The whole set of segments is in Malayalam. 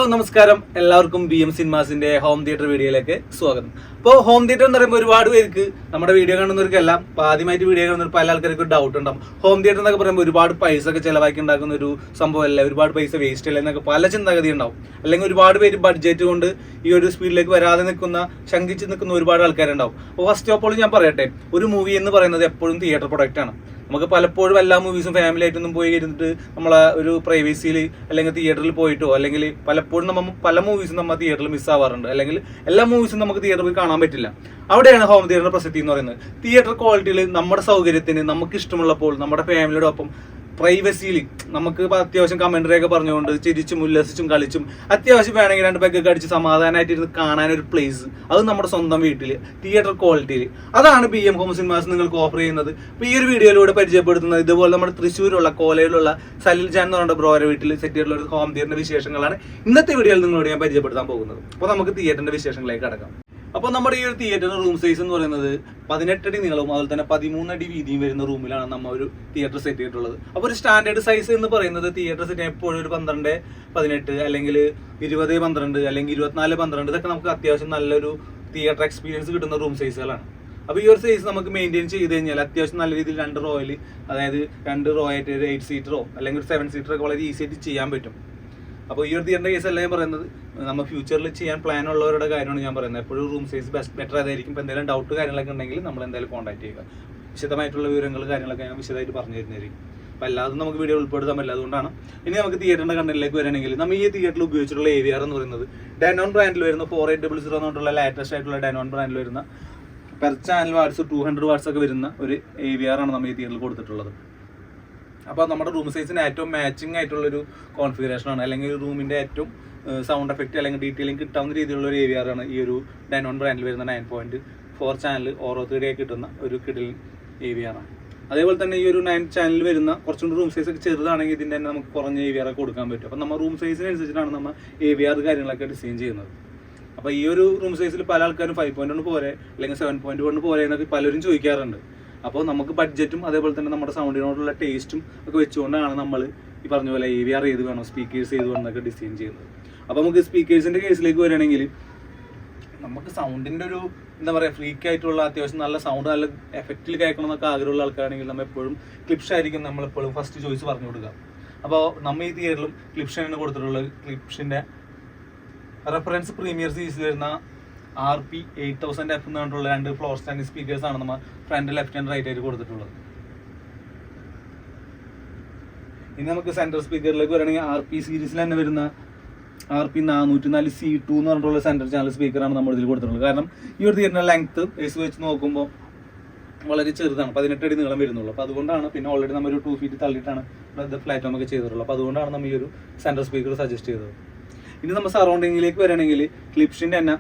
ഹലോ നമസ്കാരം, എല്ലാവർക്കും BM സിനിമാസിന്റെ ഹോം തിയേറ്റർ വീഡിയോയിലേക്ക് സ്വാഗതം. അപ്പോൾ ഹോം തിയേറ്റർ എന്ന് പറയുമ്പോൾ ഒരുപാട് പേർക്ക് നമ്മുടെ വീഡിയോ കാണുന്നവർക്കെല്ലാം ആദ്യമായിട്ട് വീഡിയോ കാണുന്ന പല ആൾക്കാർക്ക് ഒരു ഡൗട്ട് ഉണ്ടാവും. ഹോം തിയേറ്റർ എന്നൊക്കെ പറയുമ്പോൾ ഒരുപാട് പൈസ ഒക്കെ ചിലവാക്കി ഉണ്ടാക്കുന്ന ഒരു സംഭവമല്ല, ഒരുപാട് പൈസ വേസ്റ്റ് അല്ല എന്നൊക്കെ പല ചിന്താഗതി ഉണ്ടാവും. അല്ലെങ്കിൽ ഒരുപാട് പേര് ബഡ്ജറ്റ് കൊണ്ട് ഈ ഒരു സ്പീഡിലേക്ക് വരാതെ ശങ്കിച്ച് നിൽക്കുന്ന ഒരുപാട് ആൾക്കാരുണ്ടാവും. അപ്പോൾ ഫസ്റ്റ് ഓഫ് ഓൾ ഞാൻ പറയട്ടെ, ഒരു മൂവി എന്ന് പറയുന്നത് എപ്പോഴും തിയേറ്റർ പ്രൊഡക്റ്റ് ആണ്. നമുക്ക് പലപ്പോഴും എല്ലാ മൂവീസും ഫാമിലി ആയിട്ടൊന്നും പോയി ഇരുന്നിട്ട് നമ്മളെ ഒരു പ്രൈവസിയിൽ അല്ലെങ്കിൽ തിയേറ്ററിൽ പോയിട്ടോ അല്ലെങ്കിൽ പലപ്പോഴും നമ്മൾ പല മൂവീസും നമ്മൾ തിയേറ്ററിൽ മിസ്സാവാറുണ്ട്. അല്ലെങ്കിൽ എല്ലാ മൂവീസും നമുക്ക് തിയേറ്ററിൽ പോയി കാണാൻ പറ്റില്ല. അവിടെയാണ് ഹോം തിയേറ്ററിന്റെ പ്രസക്തി എന്ന് പറയുന്നത്. തിയേറ്റർ ക്വാളിറ്റിയിൽ നമ്മുടെ സൗകര്യത്തിന് നമുക്ക് ഇഷ്ടമുള്ളപ്പോൾ നമ്മുടെ ഫാമിലിയോടൊപ്പം പ്രൈവസിയിൽ നമുക്ക് അത്യാവശ്യം കമന്ററിയൊക്കെ പറഞ്ഞുകൊണ്ട് ചിരിച്ചും ഉല്ലസിച്ചും കളിച്ചും അത്യാവശ്യം വേണമെങ്കിൽ 2 പെഗ്ഗൊക്കെ അടിച്ച് സമാധാനമായിട്ട് ഇരുന്ന് കാണാനൊരു പ്ലേസ്, അത് നമ്മുടെ സ്വന്തം വീട്ടിൽ തിയേറ്റർ ക്വാളിറ്റിയിൽ. അതാണ് BM ഹോം സിനിമാസ് നിങ്ങൾക്ക് ഓഫർ ചെയ്യുന്നത്. അപ്പോൾ ഈ ഒരു വീഡിയോയിലൂടെ പരിചയപ്പെടുത്തുന്നത് ഇതുപോലെ നമ്മുടെ തൃശ്ശൂരുള്ള കോലയിലുള്ള സലിൽ ജാൻ എന്ന് പറഞ്ഞ ബ്രോയുടെ വീട്ടിൽ സെറ്റ് ചെയ്തിട്ടുള്ള ഒരു ഹോം തിയേറ്ററിന്റെ വിശേഷങ്ങളാണ് ഇന്നത്തെ വീഡിയോയിൽ നിങ്ങളോട് ഞാൻ പരിചയപ്പെടുത്താൻ പോകുന്നത്. അപ്പോൾ നമുക്ക് തിയേറ്ററിന്റെ വിശേഷങ്ങളിലേക്ക് കടക്കാം. അപ്പോൾ നമ്മുടെ ഈ ഒരു തിയേറ്ററിന്റെ റൂം സൈസ് എന്ന് പറയുന്നത് 18 അടി നീളവും അതുപോലെ തന്നെ 13 അടി വീതിയും വരുന്ന റൂമിലാണ് നമ്മൾ ഒരു തിയേറ്റർ സെറ്റ് ചെയ്തിട്ടുള്ളത്. അപ്പോൾ ഒരു സ്റ്റാൻഡേർഡ് സൈസ് എന്ന് പറയുന്നത് തിയേറ്റർ സെറ്റ് എപ്പോഴും ഒരു 12-18 അല്ലെങ്കിൽ 20-12 അല്ലെങ്കിൽ 24-12 ഇതൊക്കെ നമുക്ക് അത്യാവശ്യം നല്ലൊരു തിയേറ്റർ എക്സ്പീരിയൻസ് കിട്ടുന്ന റൂം സൈസുകളാണ്. അപ്പോൾ ഈ ഒരു സൈസ് നമുക്ക് മെയിൻറ്റെയിൻ ചെയ്ത് കഴിഞ്ഞാൽ അത്യാവശ്യം നല്ല രീതിയിൽ 2 റോയിൽ, അതായത് 2 റോ ആയിട്ട് ഒരു 8 സീറ്ററോ അല്ലെങ്കിൽ 7 സീറ്ററൊക്കെ വളരെ ഈസി ആയിട്ട് ചെയ്യാൻ പറ്റും. അപ്പോൾ ഈ ഒരു തിയേറ്ററിന്റെ കേസ് അല്ല ഞാൻ പറയുന്നത്, നമ്മൾ ഫ്യൂച്ചറിൽ ചെയ്യാൻ പ്ലാൻ ഉള്ളവരുടെ കാര്യമാണ് ഞാൻ പറയുന്നത്. എപ്പോഴും റൂം സൈസ് ബെറ്റർ അതായിരിക്കും. ഇപ്പോൾ എന്തെങ്കിലും ഡൗട്ട് കാര്യങ്ങളൊക്കെ ഉണ്ടെങ്കിൽ നമ്മൾ എന്തായാലും കോൺടാക്ട് ചെയ്യുക. വിശദമായിട്ടുള്ള വിവരങ്ങൾ കാര്യങ്ങളൊക്കെ ഞാൻ വിശദമായിട്ട് പറഞ്ഞു തരുന്നതായിരിക്കും. അപ്പോൾ അല്ലാതെ നമുക്ക് വീഡിയോ ഉൾപ്പെടുത്താൻ പറ്റില്ല. അതുകൊണ്ടാണ് ഇനി നമുക്ക് തിയേറ്ററിന്റെ കണ്ടന്റിലേക്ക് വരണമെങ്കിൽ നമ്മൾ ഈ തിയേറ്ററിൽ ഉപയോഗിച്ചിട്ടുള്ള AVR എന്ന് പറയുന്നത് ഡാനോൺ ബ്രാൻഡിൽ വരുന്ന 4800 എന്നുള്ള ലേറ്റസ്റ്റ് ആയിട്ടുള്ള ഡാനോൺ ബ്രാൻഡിൽ വരുന്ന പെർ ചാനൽ വാട്ട്സ് 200 വാട്ട്സ് ഒക്കെ വരുന്ന ഒരു AVR ആണ് നമ്മൾ ഈ തിയേറ്ററിൽ കൊടുത്തിട്ടുള്ളത്. അപ്പോൾ നമ്മുടെ റൂം സൈസിന് ഏറ്റവും മാച്ചിങ് ആയിട്ടുള്ളൊരു കോൺഫിഗറേഷനാണ്, അല്ലെങ്കിൽ റൂമിൻ്റെ ഏറ്റവും സൗണ്ട് എഫക്റ്റ് അല്ലെങ്കിൽ ഡീറ്റെയിലിംഗ് കിട്ടാവുന്ന രീതിയിലുള്ള ഒരു AVR ആണ് ഈ ഒരു ഡാനോൺ ബ്രാൻഡിൽ വരുന്ന 9.4 ചാനൽ ഓരോ 3D ആയി കിട്ടുന്ന ഒരു കിഡിൽ AVR ആണ്. അതേപോലെ തന്നെ ഈ ഒരു 9 ചാനൽ വരുന്ന കുറച്ചുകൂടി റൂം സൈസ് ഒക്കെ ചെറുതാണെങ്കിൽ ഇതിൻ്റെ തന്നെ നമുക്ക് കുറഞ്ഞ AVR ഒക്കെ കൊടുക്കാൻ പറ്റും. അപ്പോൾ നമ്മൾ റൂം സൈസിനനുസരിച്ചിട്ടാണ് നമ്മൾ AVR കാര്യങ്ങളൊക്കെ ഡിസൈൻ ചെയ്യുന്നത്. അപ്പോൾ ഈ ഒരു റൂം സൈസിൽ പല ആൾക്കാരും 5.1 പോരെ അല്ലെങ്കിൽ 7.1 പോരെ എന്നൊക്കെ പലരും ചോദിക്കാറുണ്ട്. അപ്പോൾ നമുക്ക് ബഡ്ജറ്റും അതേപോലെ തന്നെ നമ്മുടെ സൗണ്ടിനോടുള്ള ടേസ്റ്റും ഒക്കെ വെച്ചുകൊണ്ടാണ് നമ്മൾ ഈ പറഞ്ഞ പോലെ AVR ഏത് വേണം, സ്പീക്കേഴ്സ് ഏത് വേണം എന്നൊക്കെ ഡിസൈൻ ചെയ്യുന്നത്. അപ്പോൾ നമുക്ക് സ്പീക്കേഴ്സിൻ്റെ കേസിലേക്ക് വരികയാണെങ്കിൽ നമുക്ക് സൗണ്ടിൻ്റെ ഒരു എന്താ പറയുക ഫ്രീക്ക് ആയിട്ടുള്ള അത്യാവശ്യം നല്ല സൗണ്ട് നല്ല എഫക്റ്റിൽ കേൾക്കണം എന്നൊക്കെ ആഗ്രഹമുള്ള ആൾക്കാരാണെങ്കിൽ നമ്മൾ എപ്പോഴും ക്ലിപ്ഷ് ആയിരിക്കും നമ്മളെപ്പോഴും ഫസ്റ്റ് ചോയ്സ് പറഞ്ഞു കൊടുക്കുക. അപ്പോൾ നമ്മൾ ഈ തിയേറ്ററിലും ക്ലിപ്ഷനാണ് കൊടുത്തിട്ടുള്ളത്. ക്ലിപ്ഷിൻ്റെ റെഫറൻസ് പ്രീമിയർ സീരീസ് വരുന്ന RP8000F എന്ന് പറഞ്ഞിട്ടുള്ള 2 ഫ്ലോർ സ്റ്റാൻഡിംഗ് സ്പീക്കേഴ്സ് ആണ് നമ്മൾ ഫ്രണ്ട് ലെഫ്റ്റ് ആൻഡ് റൈറ്റ് ആയിട്ട് കൊടുത്തിട്ടുള്ളത്. ഇനി നമുക്ക് സെൻട്രൽ സ്പീക്കറിലേക്ക് വരികയാണെങ്കിൽ RP സീരീസിൽ തന്നെ വരുന്ന RP404C2 എന്ന് പറഞ്ഞിട്ടുള്ള സെൻട്രൽ ചാനൽ സ്പീക്കറാണ് നമ്മൾ ഇതിൽ കൊടുത്തിട്ടുള്ളത്. കാരണം ഈ ഒരു തിയേറ്ററിന്റെ ലെങ്ത് വെച്ച് നോക്കുമ്പോൾ വളരെ ചെറുതാണ്, 18 അടി നീളം വരുന്നുള്ളൂ. അപ്പോൾ അതുകൊണ്ടാണ്, പിന്നെ ഓൾറെഡി നമ്മൾ ഒരു 2 ഫീറ്റ് തള്ളിയിട്ടാണ് ഫ്ലാറ്റ് നമുക്ക് ചെയ്തിട്ടുള്ളത്. അപ്പോൾ അതുകൊണ്ടാണ് നമ്മൾ ഈ ഒരു സെൻട്രൽ സ്പീക്കർ സജസ്റ്റ് ചെയ്തത്. ഇനി നമ്മൾ സറൗണ്ടിങ്ങിലേക്ക് വരികയാണെങ്കിൽ ക്ലിപ്ഷിൻ്റെ തന്നെ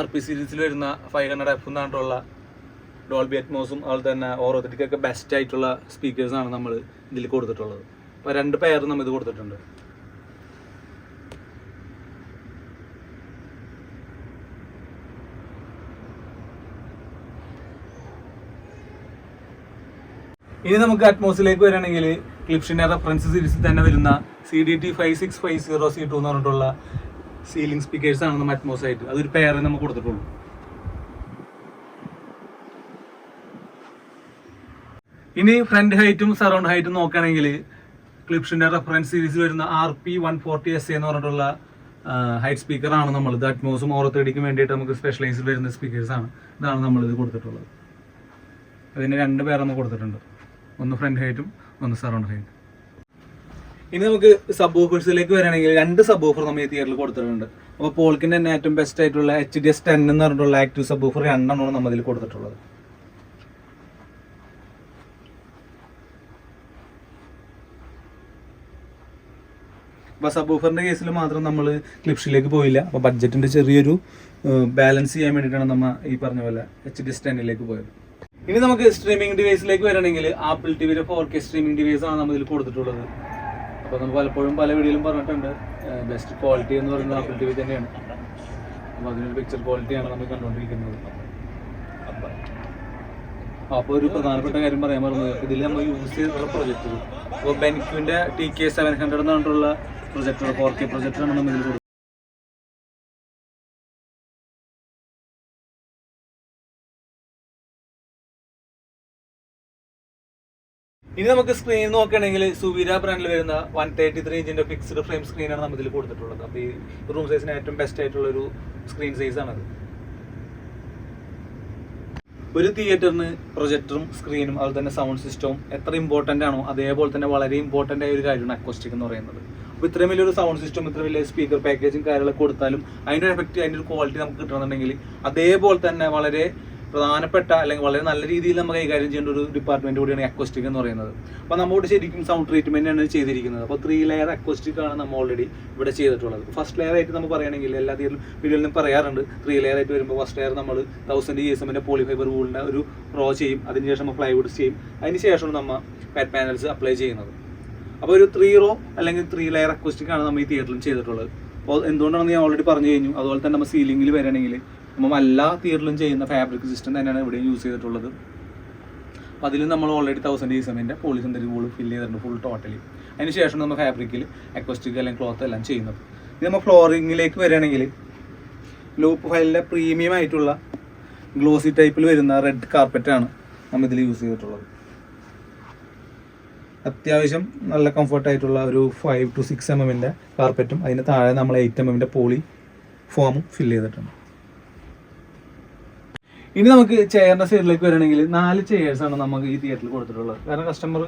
RP സീരീസിൽ വരുന്ന 500F എന്ന് പറഞ്ഞിട്ടുള്ള ഡോൾബി അറ്റ്മോസും അതുപോലെ തന്നെ ഓറോത്തിക്കൊക്കെ ബെസ്റ്റ് ആയിട്ടുള്ള സ്പീക്കേഴ്സാണ് നമ്മൾ ഇതിൽ കൊടുത്തിട്ടുള്ളത്. അപ്പോൾ 2 പെയർ നമ്മൾ ഇത് കൊടുത്തിട്ടുണ്ട്. ഇനി നമുക്ക് അറ്റ്മോസിലേക്ക് വരികയാണെങ്കിൽ ക്ലിപ്ഷിൻ്റെ റെഫറൻസ് സീരീസിൽ തന്നെ വരുന്ന CDT5650C2 എന്ന് പറഞ്ഞിട്ടുള്ള സീലിംഗ് സ്പീക്കേഴ്സ് ആണ് നമ്മൾ അറ്റ്മോസ് ആയിട്ട് അതൊരു പെയർ നമുക്ക് കൊടുത്തിട്ടുള്ളൂ. ഇനി ഫ്രണ്ട് ഹൈറ്റും സറൗണ്ട് ഹൈറ്റും നോക്കുകയാണെങ്കിൽ ക്ലിപ്ഷിൻ്റെ റെഫറൻസ് സീരീസ് വരുന്ന RP140SA എന്ന് പറഞ്ഞിട്ടുള്ള ഹൈറ്റ് സ്പീക്കറാണ് നമ്മൾ ഇത് അറ്റ്മോസും ഓറോത്തേടിക്കും വേണ്ടിയിട്ട് നമുക്ക് സ്പെഷ്യലൈസ്ഡ് വരുന്ന സ്പീക്കേഴ്സാണ്. ഇതാണ് നമ്മളിത് കൊടുത്തിട്ടുള്ളത്. അതിന് 2 പേർ നമ്മൾ കൊടുത്തിട്ടുണ്ട്, ഒന്ന് ഫ്രണ്ട് ഹൈറ്റും ഒന്ന് സറൗണ്ട് ഹൈറ്റും. ഇനി നമുക്ക് സബ് ഓഫേഴ്സിലേക്ക് വരികയാണെങ്കിൽ 2 സബ് ഓഫർ നമ്മൾ ഈ തിയേറ്ററിൽ കൊടുത്തിട്ടുണ്ട്. അപ്പോൾ പോൾക്കിൻ്റെ തന്നെ ഏറ്റവും ബെസ്റ്റ് ആയിട്ടുള്ള HDS10 എന്ന് പറഞ്ഞിട്ടുള്ള ആക്റ്റീവ് സബ് ഓഫർ 2 എണ്ണമാണ് നമ്മൾ ഇതിൽ കൊടുത്തിട്ടുള്ളത്. അപ്പോൾ സബ് ഓഫറിൻ്റെ കേസിൽ മാത്രം നമ്മൾ ക്ലിപ്ഷിലേക്ക് പോയില്ല. അപ്പോൾ ബഡ്ജറ്റിൻ്റെ ചെറിയൊരു ബാലൻസ് ചെയ്യാൻ വേണ്ടിയിട്ടാണ് നമ്മൾ ഈ പറഞ്ഞ പോലെ HDS10 പോയത്. ഇനി നമുക്ക് സ്ട്രീമിംഗ് ഡിവൈസിലേക്ക് വരികയാണെങ്കിൽ ആപ്പിൾ ടിവിയുടെ 4K സ്ട്രീമിംഗ് ഡിവൈസ് ആണ് നമ്മൾ ഇതിൽ കൊടുത്തിട്ടുള്ളത്. അപ്പോൾ നമ്മൾ പലപ്പോഴും പല വീഡിയോയിലും പറഞ്ഞിട്ടുണ്ട്, ബെസ്റ്റ് ക്വാളിറ്റി എന്ന് പറയുന്നത് ആപ്പിൾ TV തന്നെയാണ്. അപ്പോൾ അതിനൊരു പിക്ചർ ക്വാളിറ്റിയാണ് നമ്മൾ കണ്ടുകൊണ്ടിരിക്കുന്നത്. അപ്പോൾ ഒരു പ്രധാനപ്പെട്ട കാര്യം പറയാൻ പറഞ്ഞത്, ഇതിൽ നമ്മൾ യൂസ് ചെയ്തിട്ടുള്ള പ്രൊജക്ടർ ഇപ്പോൾ ബെൻക്യുവിൻ്റെ TK700 എന്ന് പറഞ്ഞിട്ടുള്ള പ്രൊജക്ടർ 4K പ്രൊജക്ടറാണ് നമ്മൾ ഇതിൽ കൊടുക്കുന്നത്. ഇനി നമുക്ക് സ്ക്രീൻ നോക്കുകയാണെങ്കിൽ സുവീര ബ്രാൻഡിൽ വരുന്ന 133 ഇഞ്ചിന്റെ ഫിക്സ്ഡ് ഫ്രെയിം സ്ക്രീനാണ് നമ്മൾ ഇതിൽ കൊടുത്തിട്ടുള്ളത്. അപ്പോൾ ഈ റൂം സൈസിന് ഏറ്റവും ബെസ്റ്റ് ആയിട്ടുള്ള ഒരു സ്ക്രീൻ സൈസ് ആണത്. ഒരു തിയേറ്ററിന് പ്രൊജക്ടറും സ്ക്രീനും അതുപോലെ തന്നെ സൗണ്ട് സിസ്റ്റവും എത്ര ഇമ്പോർട്ടൻ്റ് ആണോ അതേപോലെ തന്നെ വളരെ ഇമ്പോർട്ടൻ്റ് ആയ ഒരു കാര്യമാണ് അക്കോസ്റ്റിക് എന്ന് പറയുന്നത്. അപ്പോൾ ഇത്രയും വലിയൊരു സൗണ്ട് സിസ്റ്റം ഇത്ര വലിയ സ്പീക്കർ പാക്കേജും കാര്യങ്ങളൊക്കെ കൊടുത്താലും അതിൻ്റെ ഒരു എഫക്റ്റ് അതിൻ്റെ ഒരു ക്വാളിറ്റി നമുക്ക് കിട്ടണമെന്നുണ്ടെങ്കിൽ അതേപോലെ തന്നെ വളരെ പ്രധാനപ്പെട്ട അല്ലെങ്കിൽ വളരെ നല്ല രീതിയിൽ നമുക്ക് കൈകാര്യം ചെയ്യേണ്ട ഒരു ഡിപ്പാർട്ട്മെന്റ് കൂടിയാണ് അക്കോസ്റ്റിക് എന്ന് പറയുന്നത്. അപ്പോൾ നമ്മോട് ശരിക്കും സൗണ്ട് ട്രീറ്റ്മെന്റ് ആണ് ചെയ്തിരിക്കുന്നത്. അപ്പോൾ 3 ലെയർ അക്കോസ്റ്റിക് ആണ് നമ്മൾ ഓൾറെഡി ഇവിടെ ചെയ്തിട്ടുള്ളത്. ഫസ്റ്റ് ലെയർ ആയിട്ട് നമ്മൾ പറയുകയാണെങ്കിൽ എല്ലാ വീഡിയോയിലും പറയാറുണ്ട് 3 ലെയർ ആയിട്ട് വരുമ്പോൾ ഫസ്റ്റ് ലെയർ നമ്മൾ 1000 GSM പോളിഫൈബർ വൂളിൻ്റെ ഒരു റോ ചെയ്യും. അതിനുശേഷം നമ്മൾ പ്ലൈവുഡ് ചെയ്യും. അതിന് ശേഷമാണ് നമ്മൾ പാറ്റ് പാനൽസ് അപ്ലൈ ചെയ്യുന്നത്. അപ്പോൾ ഒരു 3 റോ അല്ലെങ്കിൽ 3 ലെയർ അക്കോസ്റ്റിക് ആണ് നമ്മൾ ഈ തിയേറ്ററിൽ ചെയ്തിട്ടുള്ളത്. അപ്പോൾ എന്തുകൊണ്ടാണെന്ന് ഞാൻ ഓൾറെഡി പറഞ്ഞു കഴിഞ്ഞു. അതുപോലെ തന്നെ നമ്മൾ സീലിംഗിൽ വരികയാണെങ്കിൽ നമ്മൾ എല്ലാ തിയേറ്ററിലും ചെയ്യുന്ന ഫാബ്രിക് സിസ്റ്റം തന്നെയാണ് ഇവിടെ യൂസ് ചെയ്തിട്ടുള്ളത്. അപ്പോൾ അതിൽ നമ്മൾ ഓൾറെഡി 1000 GSM പോളിസിന്തറ്റിക് വൂൾ ഫില്ല് ചെയ്തിട്ടുണ്ട് ഫുൾ ടോട്ടലി. അതിന് ശേഷം നമ്മൾ ഫാബ്രിക്കിൽ അക്കോസ്റ്റിക് അല്ലെങ്കിൽ ക്ലോത്ത് എല്ലാം ചെയ്യുന്നത്. ഇത് നമ്മൾ ഫ്ലോറിങ്ങിലേക്ക് വരികയാണെങ്കിൽ ലൂപ്പ് ഫയലിൻ്റെ പ്രീമിയം ആയിട്ടുള്ള ഗ്ലോസി ടൈപ്പിൽ വരുന്ന റെഡ് കാർപ്പറ്റാണ് നമ്മൾ ഇതിൽ യൂസ് ചെയ്തിട്ടുള്ളത്. അത്യാവശ്യം നല്ല കംഫർട്ടായിട്ടുള്ള ഒരു 5 to 6 mm കാർപ്പറ്റും അതിന് താഴെ നമ്മൾ 8 mm പോളി ഫോമും ഫില്ല് ചെയ്തിട്ടുണ്ട്. ഇനി നമുക്ക് ചെയറിൻ്റെ സൈഡിലേക്ക് വരികയാണെങ്കിൽ 4 ചെയേഴ്സാണ് നമുക്ക് ഈ തിയേറ്ററിൽ കൊടുത്തിട്ടുള്ളത്. കാരണം കസ്റ്റമർ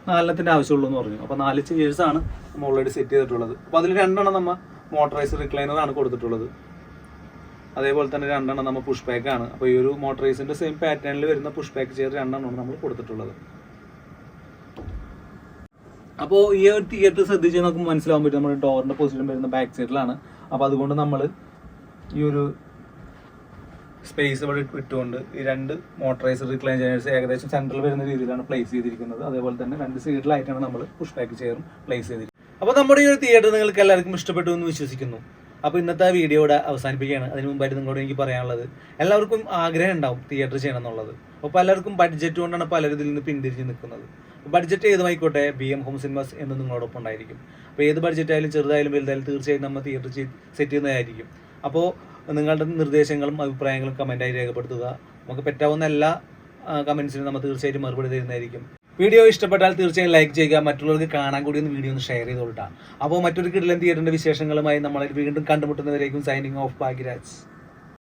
4 ആവശ്യമുള്ളൂ എന്ന് പറഞ്ഞു. അപ്പോൾ 4 ചെയേഴ്സാണ് നമ്മൾ ഓൾറെഡി സെറ്റ് ചെയ്തിട്ടുള്ളത്. അപ്പോൾ അതിൽ 2 നമ്മൾ മോട്ടറൈസ് റിക്ലൈനറാണ് കൊടുത്തിട്ടുള്ളത്. അതേപോലെ തന്നെ 2 നമ്മൾ പുഷ് ബാക്കാണ്. അപ്പോൾ ഈ ഒരു മോട്ടറൈസിൻ്റെ സെയിം പാറ്റേണിൽ വരുന്ന പുഷ് ബാക്ക് ചെയർ 2 നമ്മൾ കൊടുത്തിട്ടുള്ളത്. അപ്പോൾ ഈ ഒരു തിയേറ്റർ ശ്രദ്ധിച്ച് നമുക്ക് മനസ്സിലാവാൻ പറ്റും നമ്മുടെ ഡോറിൻ്റെ പൊസിഷൻ വരുന്ന ബാക്ക് സൈഡിലാണ്. അപ്പോൾ അതുകൊണ്ട് നമ്മൾ ഈ ഒരു സ്പേസ് ഇവിടെ ഇട്ടുകൊണ്ട് ഈ 2 മോട്ടറൈസ്ഡ് റിക്ലൈൻ ചെയർസ് ഏകദേശം സെൻട്രൽ വരുന്ന രീതിയിലാണ് പ്ലേസ് ചെയ്തിരിക്കുന്നത്. അതേപോലെ തന്നെ 2 സൈഡിലായിട്ടാണ് നമ്മൾ പുഷ് ബാക്ക് ചെയറും പ്ലേസ് ചെയ്തിരിക്കുന്നത്. അപ്പോൾ നമ്മുടെ ഈ ഒരു തിയേറ്റർ നിങ്ങൾക്ക് എല്ലാവർക്കും ഇഷ്ടപ്പെട്ടു എന്ന് വിശ്വസിക്കുന്നു. അപ്പോൾ ഇന്നത്തെ ആ വീഡിയോ ഇവിടെ അവസാനിപ്പിക്കുകയാണ്. അതിന് മുമ്പായിട്ട് നിങ്ങളോട് എനിക്ക് പറയാനുള്ളത്, എല്ലാവർക്കും ആഗ്രഹം ഉണ്ടാവും തിയേറ്റർ ചെയ്യണം എന്നുള്ളത്. അപ്പോൾ പലർക്കും ബഡ്ജറ്റ് കൊണ്ടാണ് പലരും ഇതിൽ നിന്ന് പിന്തിരിഞ്ഞ് നിൽക്കുന്നത്. ബഡ്ജറ്റ് ഏതുമായിക്കോട്ടെ BM ഹോം സിനിമാസ് എന്ന് നിങ്ങളോടൊപ്പം ഉണ്ടായിരിക്കും. അപ്പോൾ ഏത് ബഡ്ജറ്റ് ആയാലും ചെറുതായാലും വലുതായാലും തീർച്ചയായും നമ്മൾ തിയേറ്റർ സെറ്റ് ചെയ്യുന്നതായിരിക്കും. അപ്പോൾ നിങ്ങളുടെ നിർദ്ദേശങ്ങളും അഭിപ്രായങ്ങളും കമൻറ്റായി രേഖപ്പെടുത്തുക. നമുക്ക് പറ്റാവുന്ന എല്ലാ കമൻസിനും നമ്മൾ തീർച്ചയായിട്ടും മറുപടി തരുന്നതായിരിക്കും. വീഡിയോ ഇഷ്ടപ്പെട്ടാൽ തീർച്ചയായും ലൈക്ക് ചെയ്യുക. മറ്റുള്ളവർക്ക് കാണാൻ കൂടി ഒന്ന് വീഡിയോ ഒന്ന് ഷെയർ ചെയ്തോളാം. അപ്പോൾ മറ്റൊരു കിടിലൻ തിയേറ്ററിൻ്റെ വിശേഷങ്ങളുമായി നമ്മളെ വീണ്ടും കണ്ടുമുട്ടുന്നവരേക്കും സൈനിങ് ഓഫ് ഭാഗ്യരാജ്.